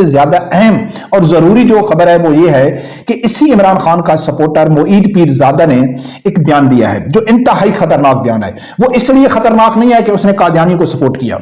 زیادہ اہم اور ضروری جو خبر ہے وہ یہ ہے کہ اسی عمران خان کا سپورٹر معید پیرزادہ نے ایک بیان دیا ہے جو انتہائی خطرناک بیان ہے۔ وہ اس لیے خطرناک نہیں ہے کہ اس نے قادیانی کو سپورٹ کیا،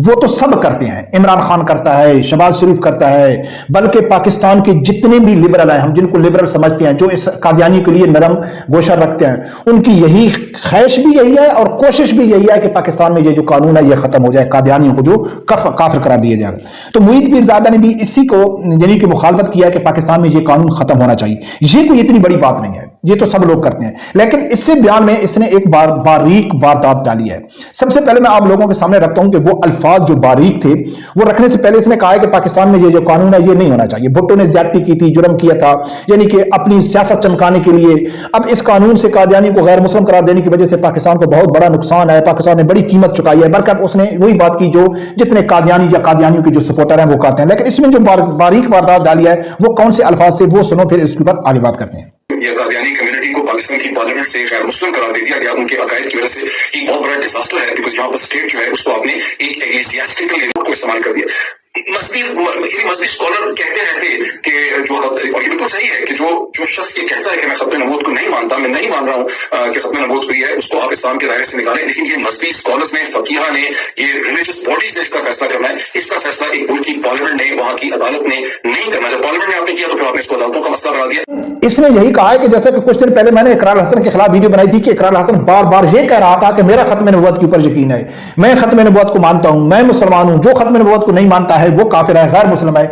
وہ تو سب کرتے ہیں، عمران خان کرتا ہے، شہباز شریف کرتا ہے، بلکہ پاکستان کے جتنے بھی لبرل ہیں، ہم جن کو لبرل سمجھتے ہیں، جو اس قادیانی کے لیے نرم گوشہ رکھتے ہیں، ان کی یہی خواہش بھی یہی ہے اور کوشش بھی یہی ہے کہ پاکستان میں یہ جو قانون ہے یہ ختم ہو جائے، قادیانیوں کو جو کافر قرار دیا جائے گا۔ تو معید پیرزادہ نے بھی اسی کو یعنی کہ مخالفت کیا کہ پاکستان میں یہ قانون ختم ہونا چاہیے۔ یہ کوئی اتنی بڑی بات نہیں ہے، یہ تو سب لوگ کرتے ہیں، لیکن اس سے بیان میں اس نے ایک باریک واردات ڈالی ہے۔ سب سے پہلے میں آپ لوگوں کے سامنے رکھتا ہوں کہ وہ الفاظ جو باریک تھے وہ رکھنے سے پہلے اس نے کہا ہے کہ پاکستان میں یہ جو قانون ہے یہ نہیں ہونا چاہیے۔ بھٹو نے زیادتی کی تھی، جرم کیا تھا، یعنی کہ اپنی سیاست چمکانے کے لیے۔ اب اس قانون سے قادیانی کو غیر مسلم قرار دینے کی وجہ سے پاکستان کو بہت بڑا نقصان ہے، پاکستان نے بڑی قیمت چکائی ہے، برکت اس نے وہی بات کی جو جتنے قادیانی یا قادیانیوں کے جو سپورٹر ہیں وہ کہتے ہیں۔ لیکن اس میں جو باریک واردات ڈالی ہے وہ کون سے الفاظ تھے وہ سنو، پھر اس کے بعد آگے بات کرتے ہیں۔ یہ قادیانی کمیونٹی کو پاکستان کی پارلیمنٹ سے غیر مسلم قرار دے دیا گیا ان کے عقائد کی وجہ سے ایک بہت بڑا ڈیزاسٹر ہے، بیکاز یہاں پر اسٹیٹ جو ہے اس کو آپ نے ایک ایگلیسیاسٹیکل ایونٹ کو استعمال کر دیا۔ مذہبی اسکالر کہتے رہتے کہ جو، اور یہ بالکل صحیح ہے کہ جو شخص یہ کہتا ہے کہ میں ختم نبوت کو نہیں مانتا، میں نہیں مان رہا ہوں کہ ختم نبوت ہوئی ہے، اس کو آپ اسلام کے دائرے سے نکالیں، لیکن یہ مذہبی اسکالرز نے، فقیہ نے، یہ ریلیجس باڈیز نے اس کا فیصلہ کرنا ہے۔ اس کا فیصلہ ایک ملک کی پارلیمنٹ نے، وہاں کی عدالت نے نہیں کرنا۔ جب پارلیمنٹ نے آپ نے کیا تو پھر آپ نے اس کو عدالتوں کا مسئلہ بنا دیا۔ اس نے یہی کہا ہے کہ جیسے کہ کچھ دن پہلے میں نے اقرار حسن کے خلاف ویڈیو بنائی تھی کہ اقرار حسن بار بار یہ کہہ رہا تھا کہ میرا ختم نبوت کے اوپر یقین ہے، میں ختم نبوت کو مانتا ہوں، میں مسلمان ہوں، جو ختم نبوت کو نہیں مانتا ہے وہ کافر ہے، غیر مسلم ہے۔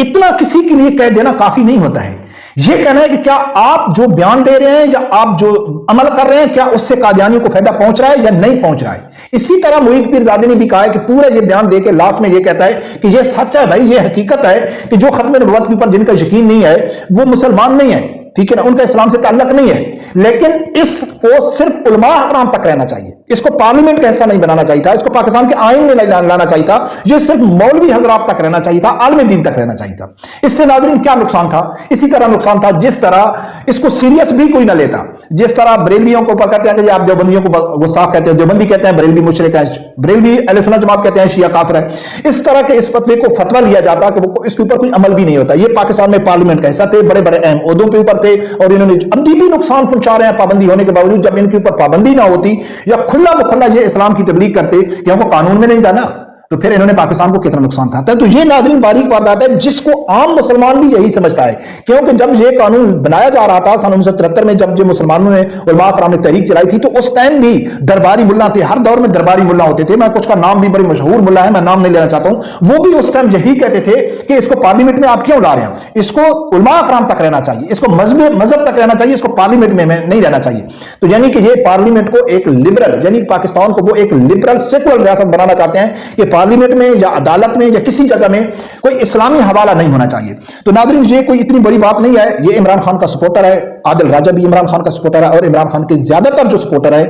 اتنا کسی کے لیے کہہ دینا کافی نہیں ہوتا ہے۔ یہ کہنا ہے کہ کیا آپ جو بیان دے رہے ہیں یا آپ جو عمل کر رہے ہیں کیا اس سے قادیانیوں کو فائدہ پہنچ رہا ہے یا نہیں پہنچ رہا ہے۔ اسی طرح معید پیرزادہ نے بھی کہا ہے کہ پورا یہ بیان دے کے لاسٹ میں یہ کہتا ہے کہ یہ سچ ہے بھائی، یہ حقیقت ہے کہ جو ختم نبوت کے اوپر جن کا یقین نہیں ہے وہ مسلمان نہیں ہے، ٹھیک ہے نا، ان کا اسلام سے تعلق نہیں ہے، لیکن اس کو صرف علماء احرام تک رہنا چاہیے، اس کو پارلیمنٹ کا حصہ نہیں بنانا چاہیے تھا، اس کو پاکستان کے آئین میں نہیں لانا چاہیے تھا، یہ صرف مولوی حضرات تک رہنا چاہیے تھا، عالم دین تک رہنا چاہیے تھا۔ اس سے ناظرین کیا نقصان تھا؟ اسی طرح نقصان تھا جس طرح اس کو سیریس بھی کوئی نہ لیتا، جس طرح بریلویوں کو کہتے ہیں کہ آپ دیوبندیوں کو گستاخ کہتے ہیں، دیوبندی کہتے ہیں بریلوی مشرک ہے، بریلوی اہل سنت جماعت کہتے ہیں شیعہ کافر ہے، اس طرح کے اس فتوے کو فتویٰ لیا جاتا کہ اس کے اوپر کوئی عمل بھی نہیں ہوتا۔ یہ پاکستان میں پارلیمنٹ کا حصہ تھے، بڑے بڑے اہم عہدوں پہ اوپر تھے اور انہوں نے ابھی بھی نقصان پہنچا رہے ہیں پابندی ہونے کے باوجود۔ جب ان کے اوپر پابندی نہ ہوتی یا کھلا بکھلا یہ اسلام کی تبلیغ کرتے کہ ہم کو قانون میں نہیں جانا تو پھر انہوں نے پاکستان کو کتنا نقصان تھا۔ تو یہ ناظرین باریک واردات ہے جس کو عام مسلمان بھی یہی سمجھتا ہے، کیونکہ جب یہ قانون بنایا جا رہا تھا سن 1973 میں، جب یہ مسلمانوں نے علماء کرام نے تحریک چلائی تھی، تو اس ٹائم بھی درباری ملا تھے، ہر دور میں درباری ملا ہوتے تھے۔ میں کچھ کا نام بھی بڑی مشہور ملا ہے، میں نام نہیں لینا چاہتا ہوں، وہ بھی اس ٹائم یہی کہتے تھے کہ اس کو پارلیمنٹ میں آپ کیوں لا رہے ہیں، اس کو علماء کرام تک رہنا چاہیے، اس کو مذہب تک رہنا چاہیے، اس کو پارلیمنٹ میں نہیں رہنا چاہیے۔ تو یعنی کہ یہ پارلیمنٹ کو ایک لبرل، یعنی پاکستان کو وہ ایک لبرل سیکولر ریاست بنانا چاہتے ہیں کہ پارلیمنٹ میں یا عدالت میں یا کسی جگہ میں کوئی اسلامی حوالہ نہیں ہونا چاہیے۔ تو ناظرین یہ کوئی اتنی بڑی بات نہیں ہے، یہ عمران خان کا سپورٹر ہے، عادل راجہ بھی عمران خان کا سپورٹر ہے، اور عمران خان کے زیادہ تر جو سپورٹر ہے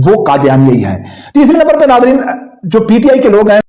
وہ قادیانی ہی ہیں۔ تیسرے نمبر پہ ناظرین جو پی ٹی آئی کے لوگ ہیں